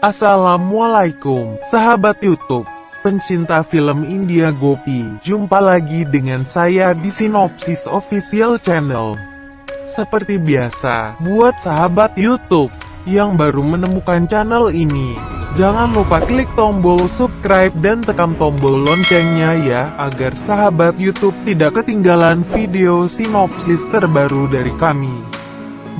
Assalamualaikum, sahabat YouTube, pencinta film India Gopi. Jumpa lagi dengan saya di Sinopsis Official Channel. Seperti biasa, buat sahabat YouTube yang baru menemukan channel ini, jangan lupa klik tombol subscribe dan tekan tombol loncengnya ya, agar sahabat YouTube tidak ketinggalan video sinopsis terbaru dari kami.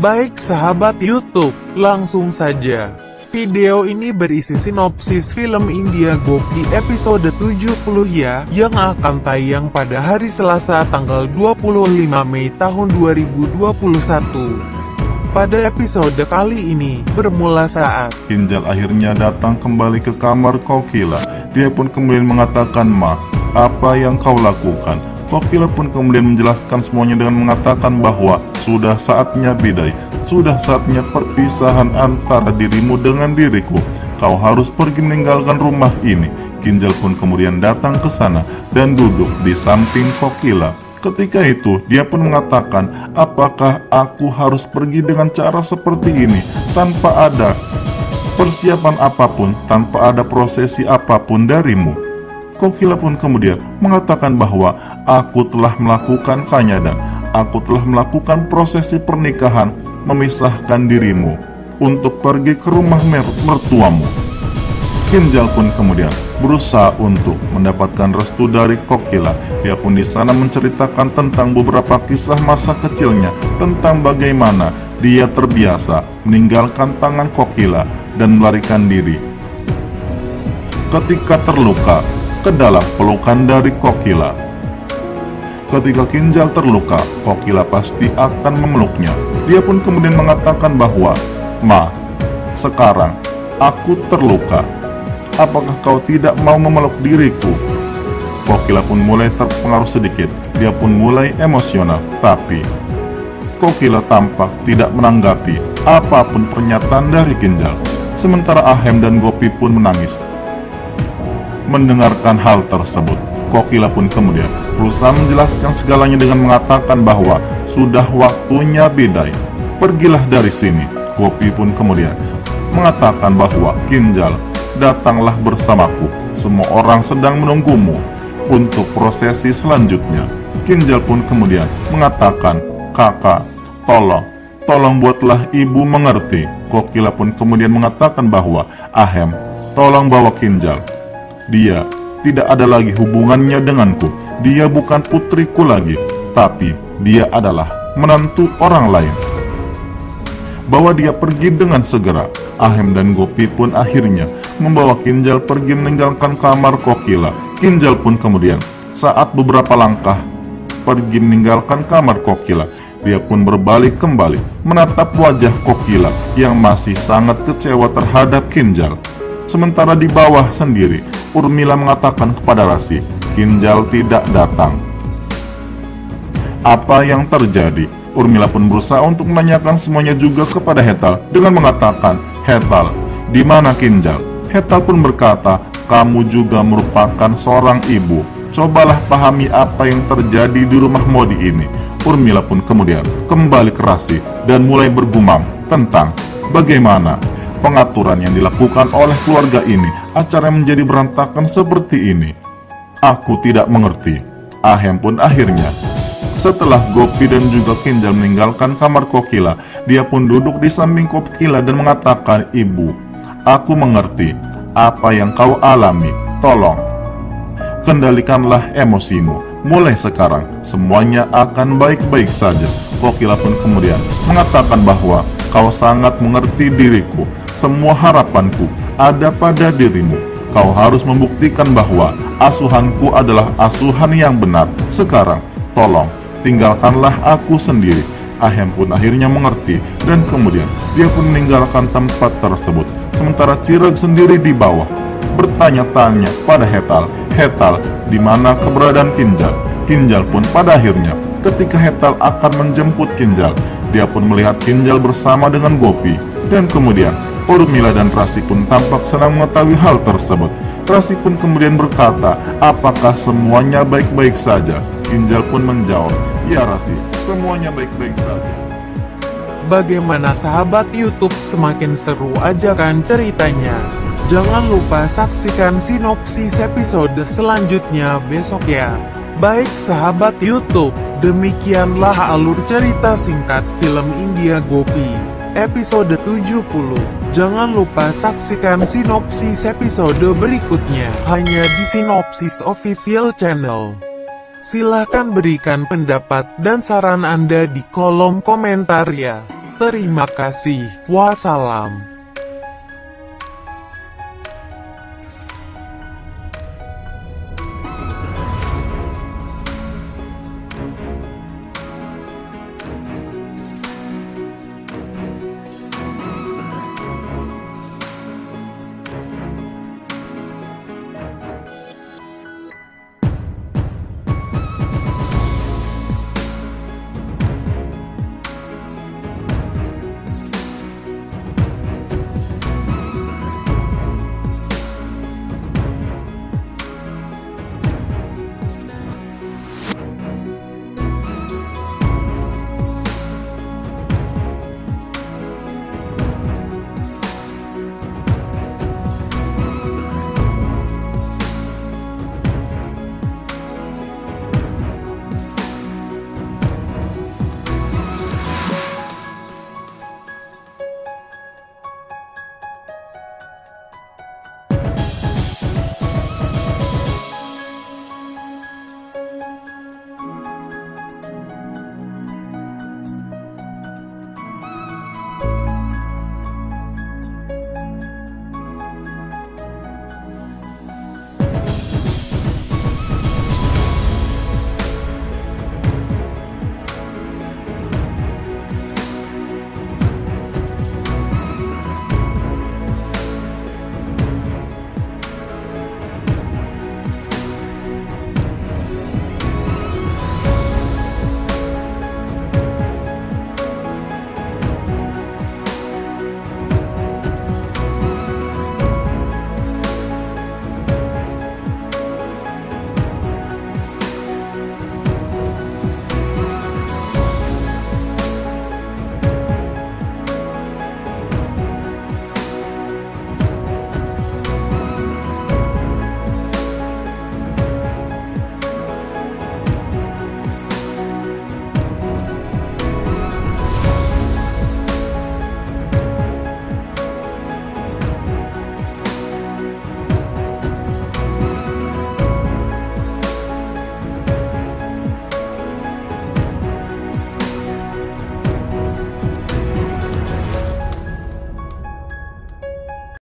Baik sahabat YouTube, langsung saja. Video ini berisi sinopsis film India Gopi episode 70 ya, yang akan tayang pada hari Selasa tanggal 25 Mei tahun 2021. Pada episode kali ini, bermula saat Kinjal akhirnya datang kembali ke kamar Kokila. Dia pun kemudian mengatakan, "Ma, apa yang kau lakukan?" Kokila pun kemudian menjelaskan semuanya dengan mengatakan bahwa sudah saatnya bidai, sudah saatnya perpisahan antara dirimu dengan diriku. Kau harus pergi meninggalkan rumah ini. Kinjal pun kemudian datang ke sana dan duduk di samping Kokila. Ketika itu, dia pun mengatakan, "Apakah aku harus pergi dengan cara seperti ini, tanpa ada persiapan apapun, tanpa ada prosesi apapun darimu?" Kokila pun kemudian mengatakan bahwa aku telah melakukan kanyada, aku telah melakukan prosesi pernikahan, memisahkan dirimu untuk pergi ke rumah mertuamu. Kinjal pun kemudian berusaha untuk mendapatkan restu dari Kokila. Dia pun di sana menceritakan tentang beberapa kisah masa kecilnya, tentang bagaimana dia terbiasa meninggalkan tangan Kokila dan melarikan diri ketika terluka ke dalam pelukan dari Kokila. Ketika Kinjal terluka, Kokila pasti akan memeluknya. Dia pun kemudian mengatakan bahwa, "Ma, sekarang aku terluka. Apakah kau tidak mau memeluk diriku?" Kokila pun mulai terpengaruh sedikit. Dia pun mulai emosional. Tapi Kokila tampak tidak menanggapi apapun pernyataan dari Kinjal. Sementara Ahem dan Gopi pun menangis. Mendengarkan hal tersebut, Kokila pun kemudian berusaha menjelaskan segalanya dengan mengatakan bahwa sudah waktunya bidai. Pergilah dari sini. Gopi pun kemudian mengatakan bahwa, "Kinjal, datanglah bersamaku. Semua orang sedang menunggumu untuk prosesi selanjutnya." Kinjal pun kemudian mengatakan, "Kakak, tolong buatlah ibu mengerti." Kokila pun kemudian mengatakan bahwa, "Ahem, tolong bawa Kinjal. Dia tidak ada lagi hubungannya denganku. Dia bukan putriku lagi, tapi dia adalah menantu orang lain. Bawa dia pergi dengan segera." Ahem dan Gopi pun akhirnya membawa Kinjal pergi meninggalkan kamar Kokila. Kinjal pun kemudian saat beberapa langkah pergi meninggalkan kamar Kokila, dia pun berbalik kembali menatap wajah Kokila yang masih sangat kecewa terhadap Kinjal. Sementara di bawah sendiri, Urmila mengatakan kepada Rasi, Kinjal tidak datang. Apa yang terjadi? Urmila pun berusaha untuk menanyakan semuanya juga kepada Hetal dengan mengatakan, "Hetal, di mana Kinjal?" Hetal pun berkata, "Kamu juga merupakan seorang ibu. Cobalah pahami apa yang terjadi di rumah Modi ini." Urmila pun kemudian kembali ke Rasi dan mulai bergumam tentang bagaimana pengaturan yang dilakukan oleh keluarga ini, acara menjadi berantakan seperti ini. Aku tidak mengerti. Ahem pun akhirnya, setelah Gopi dan juga Kinjal meninggalkan kamar Kokila, dia pun duduk di samping Kokila dan mengatakan, "Ibu, aku mengerti apa yang kau alami. Tolong, kendalikanlah emosimu. Mulai sekarang, semuanya akan baik-baik saja." Kokila pun kemudian mengatakan bahwa, "Kau sangat mengerti diriku. Semua harapanku ada pada dirimu. Kau harus membuktikan bahwa asuhanku adalah asuhan yang benar. Sekarang, tolong, tinggalkanlah aku sendiri." Ahem pun akhirnya mengerti dan kemudian dia pun meninggalkan tempat tersebut. Sementara Cireg sendiri di bawah bertanya-tanya pada Hetal, "Hetal, di mana keberadaan Kinjal?" Kinjal pun pada akhirnya ketika Hetal akan menjemput Kinjal, dia pun melihat Kinjal bersama dengan Gopi. Dan kemudian Urmila dan Rasi pun tampak senang mengetahui hal tersebut. Rasi pun kemudian berkata, "Apakah semuanya baik-baik saja?" Kinjal pun menjawab, "Ya Rasi, semuanya baik-baik saja." Bagaimana sahabat YouTube, semakin seru aja kan ceritanya? Jangan lupa saksikan sinopsis episode selanjutnya besok ya. Baik sahabat YouTube, demikianlah alur cerita singkat film India Gopi episode 70. Jangan lupa saksikan sinopsis episode berikutnya hanya di Sinopsis Official Channel. Silahkan berikan pendapat dan saran Anda di kolom komentar ya. Terima kasih. Wassalam.